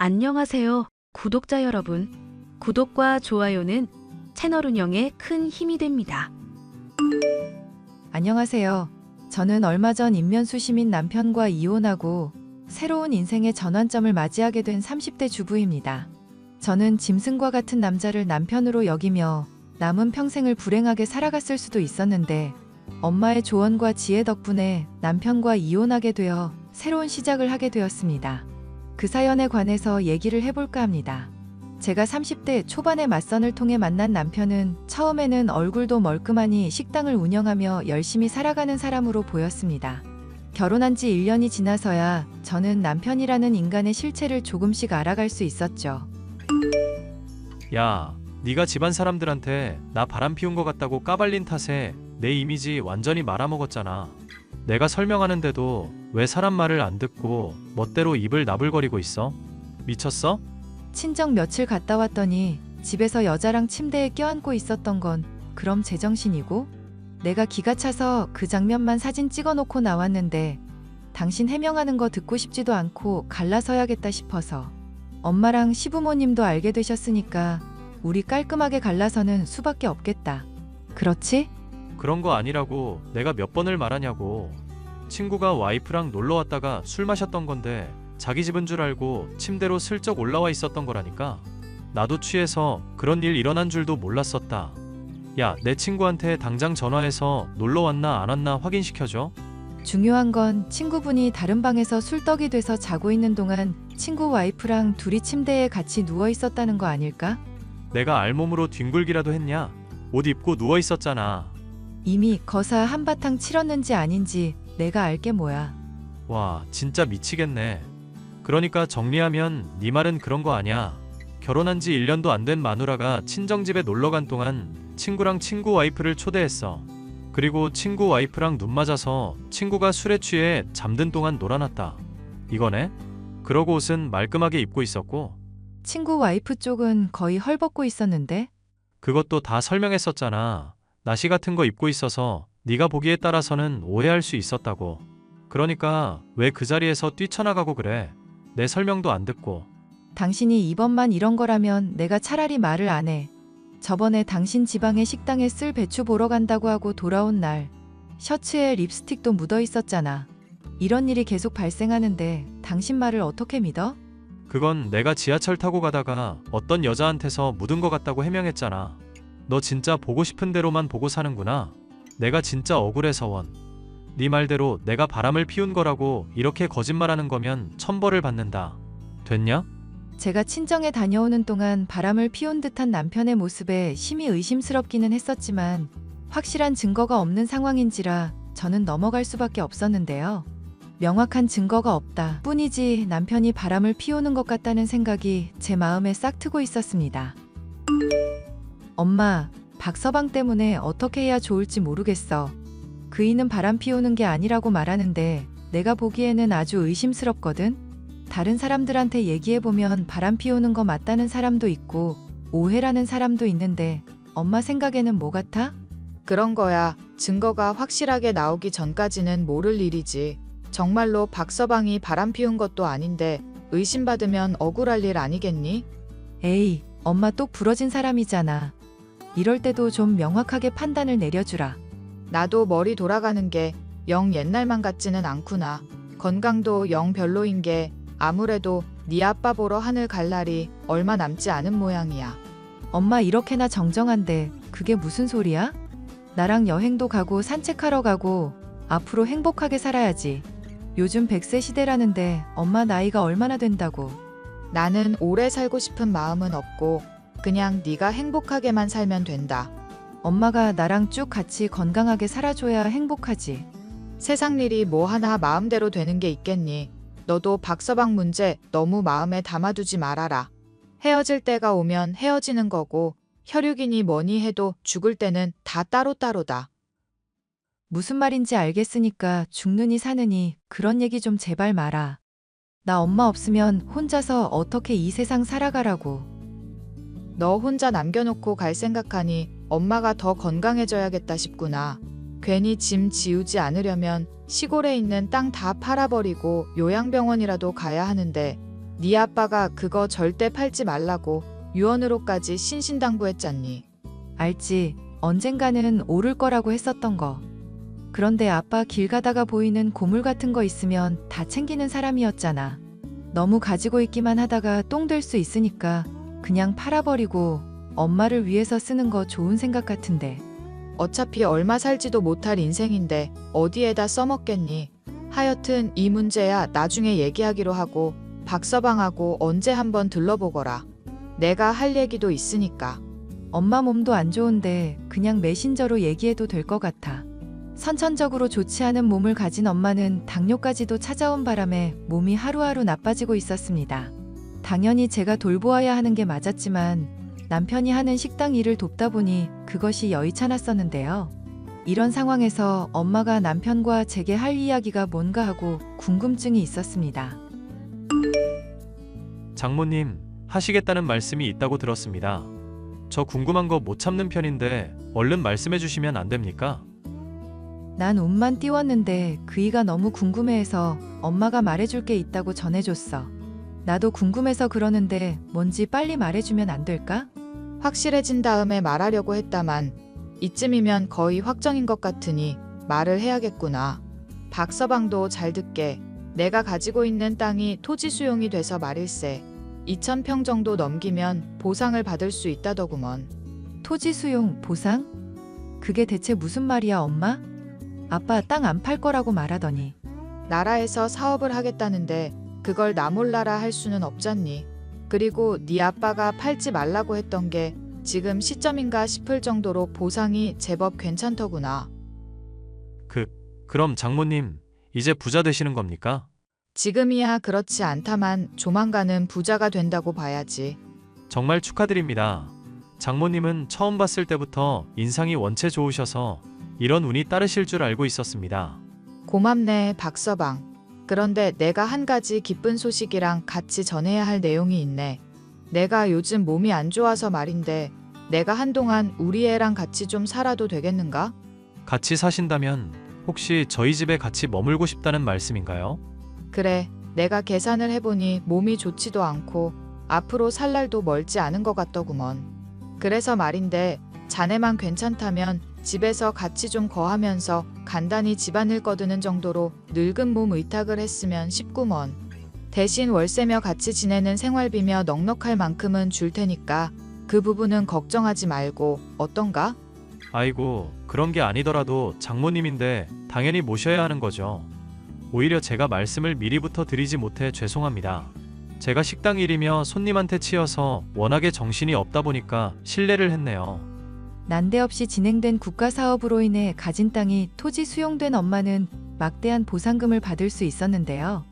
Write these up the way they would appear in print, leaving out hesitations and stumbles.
안녕하세요, 구독자 여러분. 구독과 좋아요는 채널 운영에 큰 힘이 됩니다. 안녕하세요. 저는 얼마 전 인면수 시민 남편과 이혼하고 새로운 인생의 전환점을 맞이하게 된 30대 주부입니다. 저는 짐승과 같은 남자를 남편으로 여기며 남은 평생을 불행하게 살아갔을 수도 있었는데 엄마의 조언과 지혜 덕분에 남편과 이혼하게 되어 새로운 시작을 하게 되었습니다. 그 사연에 관해서 얘기를 해볼까 합니다. 제가 30대 초반의 맞선을 통해 만난 남편은 처음에는 얼굴도 멀끔하니 식당을 운영하며 열심히 살아가는 사람으로 보였습니다. 결혼한 지 1년이 지나서야 저는 남편이라는 인간의 실체를 조금씩 알아갈 수 있었죠. 야, 네가 집안 사람들한테 나 바람 피운 것 같다고 까발린 탓에 내 이미지 완전히 말아먹었잖아. 내가 설명하는데도 왜 사람 말을 안 듣고 멋대로 입을 나불거리고 있어? 미쳤어? 친정 며칠 갔다 왔더니 집에서 여자랑 침대에 껴안고 있었던 건 그럼 제정신이고? 내가 기가 차서 그 장면만 사진 찍어놓고 나왔는데 당신 해명하는 거 듣고 싶지도 않고 갈라서야겠다 싶어서. 엄마랑 시부모님도 알게 되셨으니까 우리 깔끔하게 갈라서는 수밖에 없겠다. 그렇지? 그런 거 아니라고 내가 몇 번을 말하냐고. 친구가 와이프랑 놀러 왔다가 술 마셨던 건데 자기 집인 줄 알고 침대로 슬쩍 올라와 있었던 거라니까. 나도 취해서 그런 일 일어난 줄도 몰랐었다. 야, 내 친구한테 당장 전화해서 놀러 왔나 안 왔나 확인시켜줘. 중요한 건 친구분이 다른 방에서 술떡이 돼서 자고 있는 동안 친구 와이프랑 둘이 침대에 같이 누워 있었다는 거 아닐까? 내가 알몸으로 뒹굴기라도 했냐? 옷 입고 누워 있었잖아. 이미 거사 한바탕 치렀는지 아닌지 내가 알게 뭐야. 와, 진짜 미치겠네. 그러니까 정리하면 네 말은 그런 거 아니야. 결혼한 지 1년도 안 된 마누라가 친정집에 놀러 간 동안 친구랑 친구 와이프를 초대했어. 그리고 친구 와이프랑 눈 맞아서 친구가 술에 취해 잠든 동안 놀아놨다. 이거네? 그러고 옷은 말끔하게 입고 있었고. 친구 와이프 쪽은 거의 헐벗고 있었는데? 그것도 다 설명했었잖아. 나시 같은 거 입고 있어서 네가 보기에 따라서는 오해할 수 있었다고. 그러니까 왜 그 자리에서 뛰쳐나가고 그래? 내 설명도 안 듣고. 당신이 이번만 이런 거라면 내가 차라리 말을 안 해. 저번에 당신 지방의 식당에 쓸 배추 보러 간다고 하고 돌아온 날 셔츠에 립스틱도 묻어 있었잖아. 이런 일이 계속 발생하는데 당신 말을 어떻게 믿어? 그건 내가 지하철 타고 가다가 어떤 여자한테서 묻은 것 같다고 해명했잖아. 너 진짜 보고 싶은 대로만 보고 사는구나. 내가 진짜 억울해서 원. 네 말대로 내가 바람을 피운 거라고 이렇게 거짓말하는 거면 천벌을 받는다. 됐냐? 제가 친정에 다녀오는 동안 바람을 피운 듯한 남편의 모습에 심히 의심스럽기는 했었지만 확실한 증거가 없는 상황인지라 저는 넘어갈 수밖에 없었는데요. 명확한 증거가 없다 뿐이지 남편이 바람을 피우는 것 같다는 생각이 제 마음에 싹 트고 있었습니다. 엄마, 박서방 때문에 어떻게 해야 좋을지 모르겠어. 그이는 바람 피우는 게 아니라고 말하는데 내가 보기에는 아주 의심스럽거든. 다른 사람들한테 얘기해보면 바람 피우는 거 맞다는 사람도 있고 오해라는 사람도 있는데 엄마 생각에는 뭐 같아? 그런 거야. 증거가 확실하게 나오기 전까지는 모를 일이지. 정말로 박서방이 바람 피운 것도 아닌데 의심받으면 억울할 일 아니겠니? 에이, 엄마 똑 부러진 사람이잖아. 이럴 때도 좀 명확하게 판단을 내려주라. 나도 머리 돌아가는 게 영 옛날만 같지는 않구나. 건강도 영 별로인 게 아무래도 네 아빠 보러 하늘 갈 날이 얼마 남지 않은 모양이야. 엄마 이렇게나 정정한데 그게 무슨 소리야? 나랑 여행도 가고 산책하러 가고 앞으로 행복하게 살아야지. 요즘 100세 시대라는데 엄마 나이가 얼마나 된다고. 나는 오래 살고 싶은 마음은 없고 그냥 네가 행복하게만 살면 된다. 엄마가 나랑 쭉 같이 건강하게 살아줘야 행복하지. 세상 일이 뭐 하나 마음대로 되는 게 있겠니? 너도 박서방 문제 너무 마음에 담아두지 말아라. 헤어질 때가 오면 헤어지는 거고 혈육이니 뭐니 해도 죽을 때는 다 따로따로다. 무슨 말인지 알겠으니까 죽느니 사느니 그런 얘기 좀 제발 마라. 나 엄마 없으면 혼자서 어떻게 이 세상 살아가라고. 너 혼자 남겨놓고 갈 생각하니 엄마가 더 건강해져야겠다 싶구나. 괜히 짐 지우지 않으려면 시골에 있는 땅 다 팔아버리고 요양병원이라도 가야 하는데 네 아빠가 그거 절대 팔지 말라고 유언으로까지 신신당부했잖니. 알지. 언젠가는 오를 거라고 했었던 거. 그런데 아빠 길 가다가 보이는 고물 같은 거 있으면 다 챙기는 사람이었잖아. 너무 가지고 있기만 하다가 똥 될 수 있으니까 그냥 팔아버리고 엄마를 위해서 쓰는 거 좋은 생각 같은데. 어차피 얼마 살지도 못할 인생인데 어디에다 써먹겠니. 하여튼 이 문제야 나중에 얘기하기로 하고 박서방하고 언제 한번 들러보거라. 내가 할 얘기도 있으니까. 엄마 몸도 안 좋은데 그냥 메신저로 얘기해도 될 것 같아. 선천적으로 좋지 않은 몸을 가진 엄마는 당뇨까지도 찾아온 바람에 몸이 하루하루 나빠지고 있었습니다. 당연히 제가 돌보아야 하는 게 맞았지만 남편이 하는 식당 일을 돕다 보니 그것이 여의찮았었는데요. 이런 상황에서 엄마가 남편과 제게 할 이야기가 뭔가 하고 궁금증이 있었습니다. 장모님, 하시겠다는 말씀이 있다고 들었습니다. 저 궁금한 거 못 참는 편인데 얼른 말씀해 주시면 안 됩니까? 난 옷만 띄웠는데 그이가 너무 궁금해해서 엄마가 말해줄 게 있다고 전해줬어. 나도 궁금해서 그러는데 뭔지 빨리 말해주면 안 될까? 확실해진 다음에 말하려고 했다만 이쯤이면 거의 확정인 것 같으니 말을 해야겠구나. 박서방도 잘 듣게. 내가 가지고 있는 땅이 토지 수용이 돼서 말일세. 2,000평 정도 넘기면 보상을 받을 수 있다더구먼. 토지 수용 보상? 그게 대체 무슨 말이야, 엄마? 아빠 땅 안 팔 거라고 말하더니. 나라에서 사업을 하겠다는데 그걸 나 몰라라 할 수는 없잖니. 그리고 네 아빠가 팔지 말라고 했던 게 지금 시점인가 싶을 정도로 보상이 제법 괜찮더구나. 그럼 장모님, 이제 부자 되시는 겁니까? 지금이야 그렇지 않다만 조만간은 부자가 된다고 봐야지. 정말 축하드립니다. 장모님은 처음 봤을 때부터 인상이 원체 좋으셔서 이런 운이 따르실 줄 알고 있었습니다. 고맙네, 박서방. 그런데 내가 한 가지 기쁜 소식이랑 같이 전해야 할 내용이 있네. 내가 요즘 몸이 안 좋아서 말인데 내가 한동안 우리 애랑 같이 좀 살아도 되겠는가? 같이 사신다면 혹시 저희 집에 같이 머물고 싶다는 말씀인가요? 그래, 내가 계산을 해보니 몸이 좋지도 않고 앞으로 살 날도 멀지 않은 것 같더구먼. 그래서 말인데 자네만 괜찮다면 집에서 같이 좀 거하면서 간단히 집안일 거드는 정도로 늙은 몸 의탁을 했으면 싶구먼. 대신 월세며 같이 지내는 생활비며 넉넉할 만큼은 줄 테니까 그 부분은 걱정하지 말고 어떤가? 아이고, 그런 게 아니더라도 장모님인데 당연히 모셔야 하는 거죠. 오히려 제가 말씀을 미리부터 드리지 못해 죄송합니다. 제가 식당 일이며 손님한테 치여서 워낙에 정신이 없다 보니까 실례를 했네요. 난데없이 진행된 국가사업으로 인해 가진 땅이 토지 수용된 엄마는 막대한 보상금을 받을 수 있었는데요.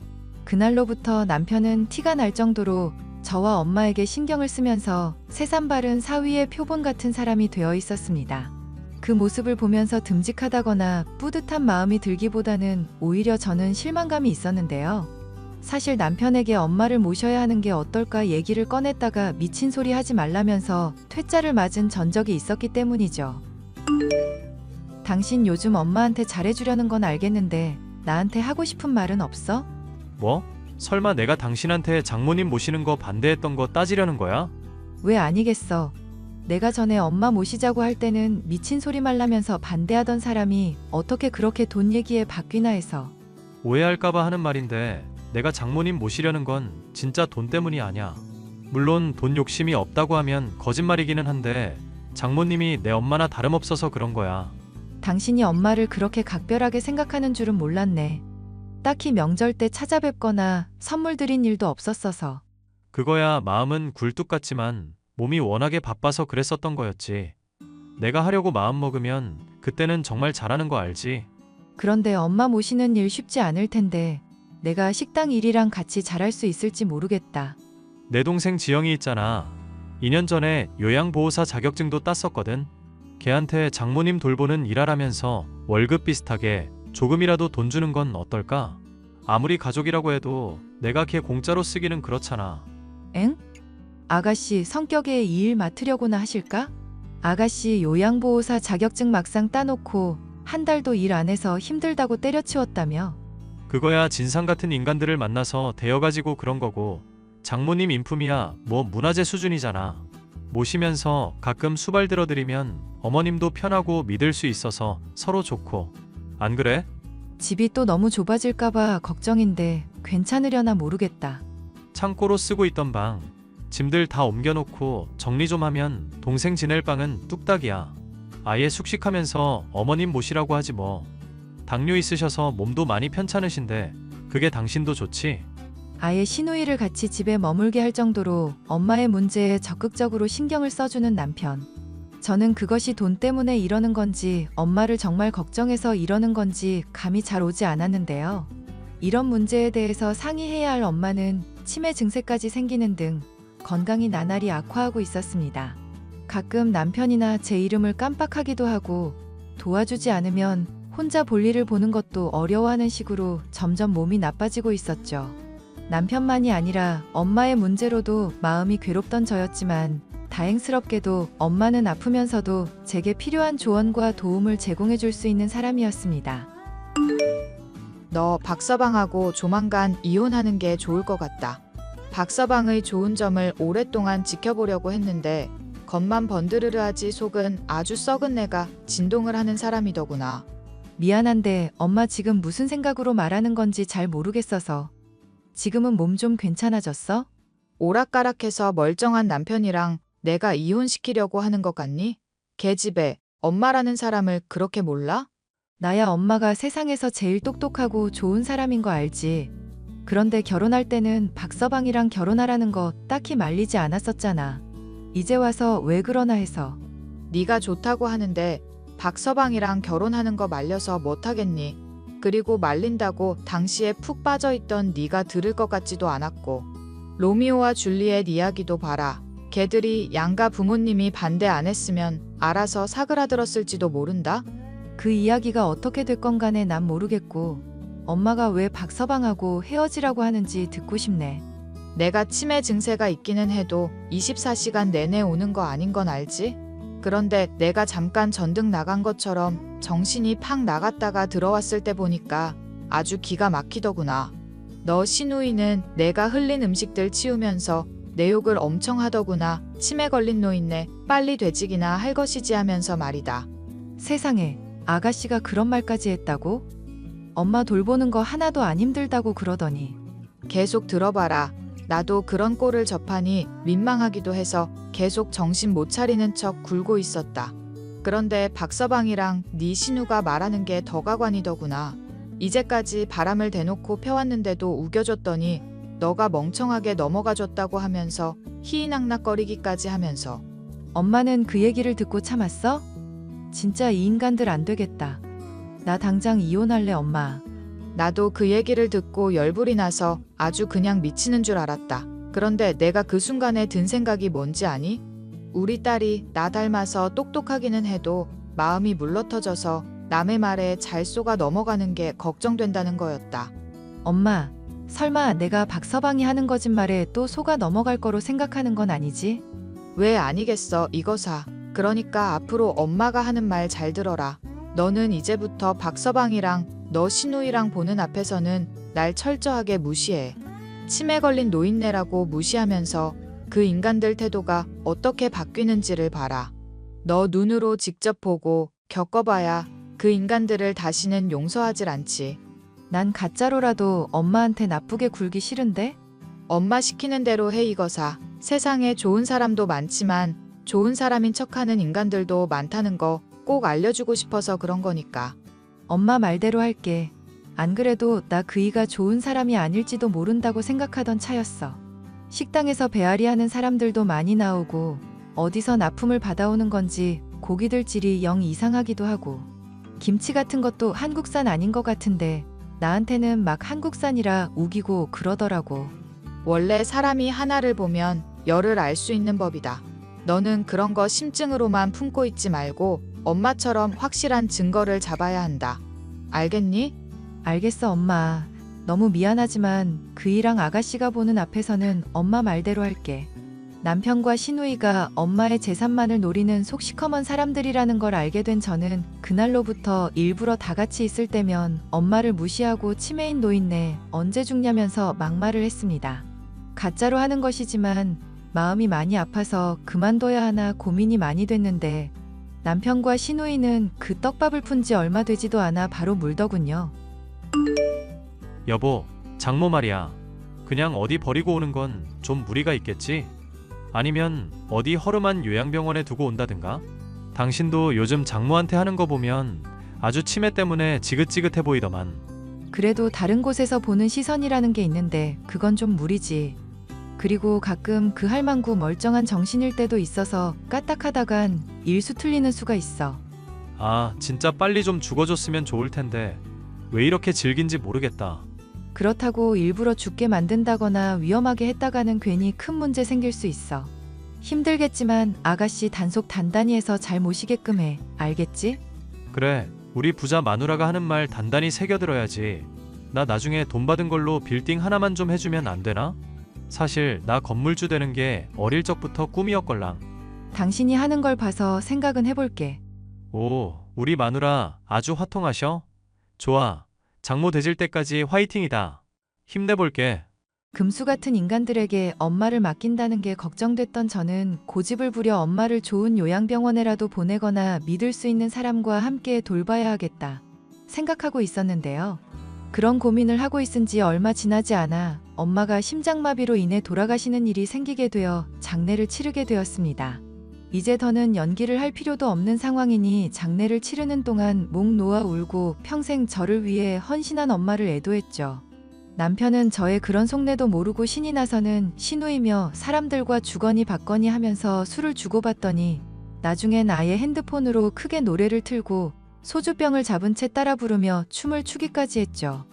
그날로부터 남편은 티가 날 정도로 저와 엄마에게 신경을 쓰면서 새삼 바른 사위의 표본 같은 사람이 되어 있었습니다. 그 모습을 보면서 듬직하다거나 뿌듯한 마음이 들기보다는 오히려 저는 실망감이 있었는데요. 사실 남편에게 엄마를 모셔야 하는 게 어떨까 얘기를 꺼냈다가 미친 소리 하지 말라면서 퇴짜를 맞은 전적이 있었기 때문이죠. 당신 요즘 엄마한테 잘해주려는 건 알겠는데 나한테 하고 싶은 말은 없어? 뭐? 설마 내가 당신한테 장모님 모시는 거 반대했던 거 따지려는 거야? 왜 아니겠어. 내가 전에 엄마 모시자고 할 때는 미친 소리 말라면서 반대하던 사람이 어떻게 그렇게 돈 얘기에 바뀌나 해서. 오해할까봐 하는 말인데 내가 장모님 모시려는 건 진짜 돈 때문이 아니야. 물론 돈 욕심이 없다고 하면 거짓말이기는 한데 장모님이 내 엄마나 다름없어서 그런 거야. 당신이 엄마를 그렇게 각별하게 생각하는 줄은 몰랐네. 딱히 명절 때 찾아뵙거나 선물 드린 일도 없었어서. 그거야 마음은 굴뚝 같지만 몸이 워낙에 바빠서 그랬었던 거였지. 내가 하려고 마음 먹으면 그때는 정말 잘하는 거 알지? 그런데 엄마 모시는 일 쉽지 않을 텐데 내가 식당 일이랑 같이 잘할 수 있을지 모르겠다. 내 동생 지영이 있잖아. 2년 전에 요양보호사 자격증도 땄었거든. 걔한테 장모님 돌보는 일하라면서 월급 비슷하게 조금이라도 돈 주는 건 어떨까? 아무리 가족이라고 해도 내가 걔 공짜로 쓰기는 그렇잖아. 엥? 아가씨 성격에 이 일 맡으려고나 하실까? 아가씨 요양보호사 자격증 막상 따놓고 한 달도 일 안 해서 힘들다고 때려치웠다며. 그거야 진상 같은 인간들을 만나서 대여가지고 그런 거고 장모님 인품이야 뭐 문화재 수준이잖아. 모시면서 가끔 수발 들어드리면 어머님도 편하고 믿을 수 있어서 서로 좋고. 안 그래? 집이 또 너무 좁아질까봐 걱정인데 괜찮으려나 모르겠다. 창고로 쓰고 있던 방 짐들 다 옮겨놓고 정리 좀 하면 동생 지낼 방은 뚝딱이야. 아예 숙식하면서 어머님 모시라고 하지 뭐. 당뇨 있으셔서 몸도 많이 편찮으신데 그게 당신도 좋지? 아예 시누이를 같이 집에 머물게 할 정도로 엄마의 문제에 적극적으로 신경을 써주는 남편. 저는 그것이 돈 때문에 이러는 건지 엄마를 정말 걱정해서 이러는 건지 감이 잘 오지 않았는데요. 이런 문제에 대해서 상의해야 할 엄마는 치매 증세까지 생기는 등 건강이 나날이 악화하고 있었습니다. 가끔 남편이나 제 이름을 깜빡하기도 하고 도와주지 않으면 혼자 볼일을 보는 것도 어려워하는 식으로 점점 몸이 나빠지고 있었죠. 남편만이 아니라 엄마의 문제로도 마음이 괴롭던 저였지만 다행스럽게도 엄마는 아프면서도 제게 필요한 조언과 도움을 제공해 줄 수 있는 사람이었습니다. 너 박서방하고 조만간 이혼하는 게 좋을 것 같다. 박서방의 좋은 점을 오랫동안 지켜보려고 했는데 겉만 번드르르하지 속은 아주 썩은 내가 진동을 하는 사람이더구나. 미안한데 엄마 지금 무슨 생각으로 말하는 건지 잘 모르겠어서. 지금은 몸 좀 괜찮아졌어? 오락가락해서 멀쩡한 남편이랑 내가 이혼시키려고 하는 것 같니? 걔집에 엄마라는 사람을 그렇게 몰라? 나야 엄마가 세상에서 제일 똑똑하고 좋은 사람인 거 알지. 그런데 결혼할 때는 박서방이랑 결혼하라는 거 딱히 말리지 않았었잖아. 이제 와서 왜 그러나 해서. 네가 좋다고 하는데 박서방이랑 결혼하는 거 말려서 못하겠니? 그리고 말린다고 당시에 푹 빠져있던 네가 들을 것 같지도 않았고. 로미오와 줄리엣 이야기도 봐라. 걔들이 양가 부모님이 반대 안 했으면 알아서 사그라들었을지도 모른다? 그 이야기가 어떻게 됐건 간에 난 모르겠고 엄마가 왜 박서방하고 헤어지라고 하는지 듣고 싶네. 내가 치매 증세가 있기는 해도 24시간 내내 오는 거 아닌 건 알지? 그런데 내가 잠깐 전등 나간 것처럼 정신이 팍 나갔다가 들어왔을 때 보니까 아주 기가 막히더구나. 너 시누이는 내가 흘린 음식들 치우면서 내 욕을 엄청 하더구나. 치매 걸린 노인네 빨리 되직이나 할 것이지 하면서 말이다. 세상에, 아가씨가 그런 말까지 했다고? 엄마 돌보는 거 하나도 안 힘들다고 그러더니. 계속 들어봐라. 나도 그런 꼴을 접하니 민망하기도 해서 계속 정신 못 차리는 척 굴고 있었다. 그런데 박서방이랑 네 신우가 말하는 게 더 가관이더구나. 이제까지 바람을 대놓고 펴왔는데도 우겨줬더니 너가 멍청하게 넘어가줬다고 하면서 희희낙낙거리기까지 하면서. 엄마는 그 얘기를 듣고 참았어? 진짜 이 인간들 안 되겠다. 나 당장 이혼할래 엄마. 나도 그 얘기를 듣고 열불이 나서 아주 그냥 미치는 줄 알았다. 그런데 내가 그 순간에 든 생각이 뭔지 아니? 우리 딸이 나 닮아서 똑똑하기는 해도 마음이 물러터져서 남의 말에 잘 속아 넘어가는 게 걱정된다는 거였다. 엄마, 설마 내가 박서방이 하는 거짓말에 또 속아 넘어갈 거로 생각하는 건 아니지? 왜 아니겠어 이거사. 그러니까 앞으로 엄마가 하는 말 잘 들어라. 너는 이제부터 박서방이랑 너 시누이랑 보는 앞에서는 날 철저하게 무시해. 치매 걸린 노인네라고 무시하면서 그 인간들 태도가 어떻게 바뀌는지를 봐라. 너 눈으로 직접 보고 겪어봐야 그 인간들을 다시는 용서하질 않지. 난 가짜로라도 엄마한테 나쁘게 굴기 싫은데? 엄마 시키는 대로 해 이거사. 세상에 좋은 사람도 많지만 좋은 사람인 척하는 인간들도 많다는 거 꼭 알려주고 싶어서 그런 거니까. 엄마 말대로 할게. 안 그래도 나 그이가 좋은 사람이 아닐지도 모른다고 생각하던 차였어. 식당에서 배앓이 하는 사람들도 많이 나오고 어디서 납품을 받아오는 건지 고기들 질이 영 이상하기도 하고 김치 같은 것도 한국산 아닌 것 같은데 나한테는 막 한국산이라 우기고 그러더라고. 원래 사람이 하나를 보면 열을 알 수 있는 법이다. 너는 그런 거 심증으로만 품고 있지 말고 엄마처럼 확실한 증거를 잡아야 한다. 알겠니? 알겠어 엄마. 너무 미안하지만 그이랑 아가씨가 보는 앞에서는 엄마 말대로 할게. 남편과 시누이가 엄마의 재산만을 노리는 속 시커먼 사람들이라는 걸 알게 된 저는 그날로부터 일부러 다 같이 있을 때면 엄마를 무시하고 치매인 노인네 언제 죽냐면서 막말을 했습니다. 가짜로 하는 것이지만 마음이 많이 아파서 그만둬야 하나 고민이 많이 됐는데 남편과 시누이는 그 떡밥을 푼 지 얼마 되지도 않아 바로 물더군요. 여보, 장모 말이야. 그냥 어디 버리고 오는 건 좀 무리가 있겠지? 아니면 어디 허름한 요양병원에 두고 온다든가? 당신도 요즘 장모한테 하는 거 보면 아주 치매 때문에 지긋지긋해 보이더만. 그래도 다른 곳에서 보는 시선이라는 게 있는데 그건 좀 무리지. 그리고 가끔 그 할망구 멀쩡한 정신일 때도 있어서 까딱하다간 일수 틀리는 수가 있어. 아, 진짜 빨리 좀 죽어줬으면 좋을 텐데 왜 이렇게 질긴지 모르겠다. 그렇다고 일부러 죽게 만든다거나 위험하게 했다가는 괜히 큰 문제 생길 수 있어. 힘들겠지만 아가씨 단속 단단히 해서 잘 모시게끔 해. 알겠지? 그래, 우리 부자 마누라가 하는 말 단단히 새겨들어야지. 나 나중에 돈 받은 걸로 빌딩 하나만 좀 해주면 안 되나? 사실 나 건물주 되는 게 어릴 적부터 꿈이었걸랑. 당신이 하는 걸 봐서 생각은 해볼게. 오, 우리 마누라 아주 화통하셔? 좋아, 장모 되질 때까지 화이팅이다. 힘내볼게. 금수 같은 인간들에게 엄마를 맡긴다는 게 걱정됐던 저는 고집을 부려 엄마를 좋은 요양병원에라도 보내거나 믿을 수 있는 사람과 함께 돌봐야 하겠다 생각하고 있었는데요. 그런 고민을 하고 있은 지 얼마 지나지 않아 엄마가 심장마비로 인해 돌아가시는 일이 생기게 되어 장례를 치르게 되었습니다. 이제 더는 연기를 할 필요도 없는 상황이니 장례를 치르는 동안 목 놓아 울고 평생 저를 위해 헌신한 엄마를 애도했죠. 남편은 저의 그런 속내도 모르고 신이 나서는 시누이며 사람들과 주거니 받거니 하면서 술을 주고받더니 나중엔 아예 핸드폰으로 크게 노래를 틀고 소주병을 잡은 채 따라 부르며 춤을 추기까지 했죠.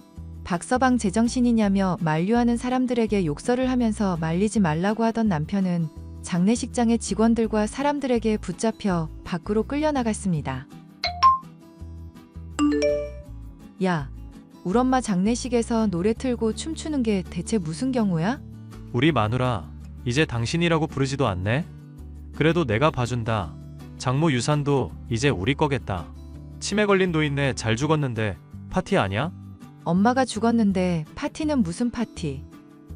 박서방 제정신이냐며 만류하는 사람들에게 욕설을 하면서 말리지 말라고 하던 남편은 장례식장의 직원들과 사람들에게 붙잡혀 밖으로 끌려나갔습니다. 야, 우리 엄마 장례식에서 노래 틀고 춤추는 게 대체 무슨 경우야? 우리 마누라 이제 당신이라고 부르지도 않네. 그래도 내가 봐준다. 장모 유산도 이제 우리 거겠다. 치매 걸린 노인네 잘 죽었는데 파티 아니야? 엄마가 죽었는데 파티는 무슨 파티?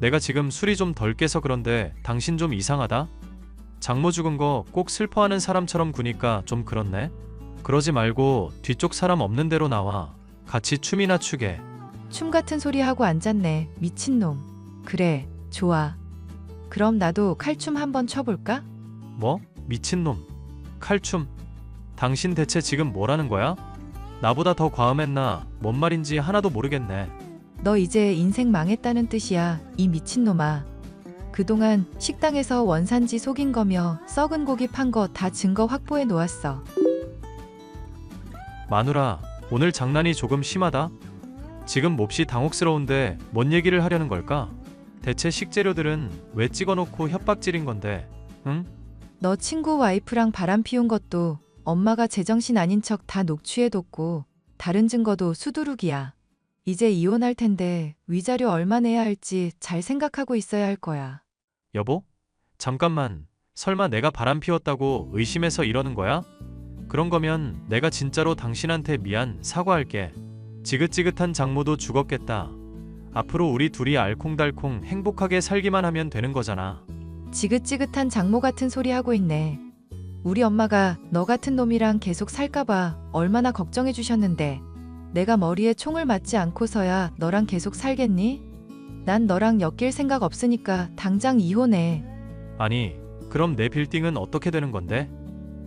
내가 지금 술이 좀 덜 깨서 그런데 당신 좀 이상하다? 장모 죽은 거 꼭 슬퍼하는 사람처럼 구니까 좀 그렇네. 그러지 말고 뒤쪽 사람 없는 데로 나와. 같이 춤이나 추게. 춤 같은 소리 하고 앉았네. 미친놈. 그래, 좋아. 그럼 나도 칼춤 한번 춰볼까? 뭐? 미친놈. 칼춤. 당신 대체 지금 뭐라는 거야? 나보다 더 과음했나? 뭔 말인지 하나도 모르겠네. 너 이제 인생 망했다는 뜻이야, 이 미친놈아. 그동안 식당에서 원산지 속인 거며 썩은 고기 판 거 다 증거 확보해 놓았어. 마누라, 오늘 장난이 조금 심하다? 지금 몹시 당혹스러운데 뭔 얘기를 하려는 걸까? 대체 식재료들은 왜 찍어놓고 협박질인 건데, 응? 너 친구 와이프랑 바람 피운 것도 엄마가 제정신 아닌 척 다 녹취해뒀고 다른 증거도 수두룩이야. 이제 이혼할 텐데 위자료 얼마 내야 할지 잘 생각하고 있어야 할 거야. 여보? 잠깐만, 설마 내가 바람 피웠다고 의심해서 이러는 거야? 그런 거면 내가 진짜로 당신한테 미안, 사과할게. 지긋지긋한 장모도 죽었겠다. 앞으로 우리 둘이 알콩달콩 행복하게 살기만 하면 되는 거잖아. 지긋지긋한 장모 같은 소리 하고 있네. 우리 엄마가 너 같은 놈이랑 계속 살까봐 얼마나 걱정해 주셨는데 내가 머리에 총을 맞지 않고서야 너랑 계속 살겠니? 난 너랑 엮일 생각 없으니까 당장 이혼해. 아니, 그럼 내 빌딩은 어떻게 되는 건데?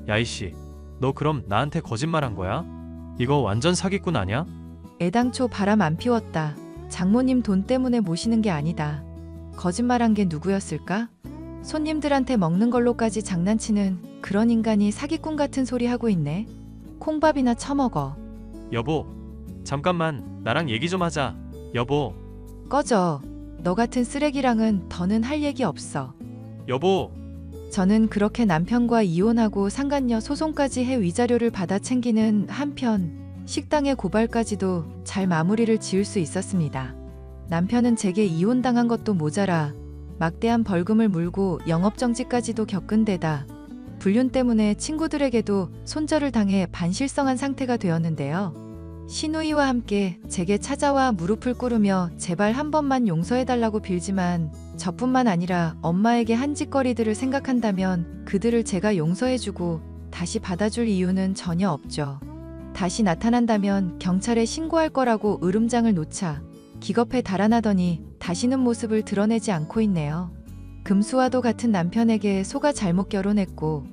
야이씨, 너 그럼 나한테 거짓말한 거야? 이거 완전 사기꾼 아니야? 애당초 바람 안 피웠다. 장모님 돈 때문에 모시는 게 아니다. 거짓말한 게 누구였을까? 손님들한테 먹는 걸로까지 장난치는 그런 인간이 사기꾼 같은 소리 하고 있네. 콩밥이나 처먹어. 여보, 잠깐만 나랑 얘기 좀 하자. 여보, 꺼져. 너 같은 쓰레기랑은 더는 할 얘기 없어. 여보. 저는 그렇게 남편과 이혼하고 상간녀 소송까지 해 위자료를 받아 챙기는 한편 식당의 고발까지도 잘 마무리를 지을 수 있었습니다. 남편은 제게 이혼당한 것도 모자라 막대한 벌금을 물고 영업정지까지도 겪은 데다 불륜 때문에 친구들에게도 손절을 당해 반실성한 상태가 되었는데요. 시누이와 함께 제게 찾아와 무릎을 꿇으며 제발 한 번만 용서해달라고 빌지만 저뿐만 아니라 엄마에게 한 짓거리들을 생각한다면 그들을 제가 용서해주고 다시 받아줄 이유는 전혀 없죠. 다시 나타난다면 경찰에 신고할 거라고 으름장을 놓자 기겁해 달아나더니 다시는 모습을 드러내지 않고 있네요. 금수와도 같은 남편에게 속아 잘못 결혼했고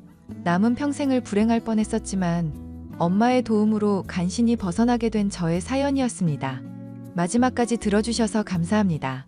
남은 평생을 불행할 뻔했었지만 엄마의 도움으로 간신히 벗어나게 된 저의 사연이었습니다. 마지막까지 들어주셔서 감사합니다.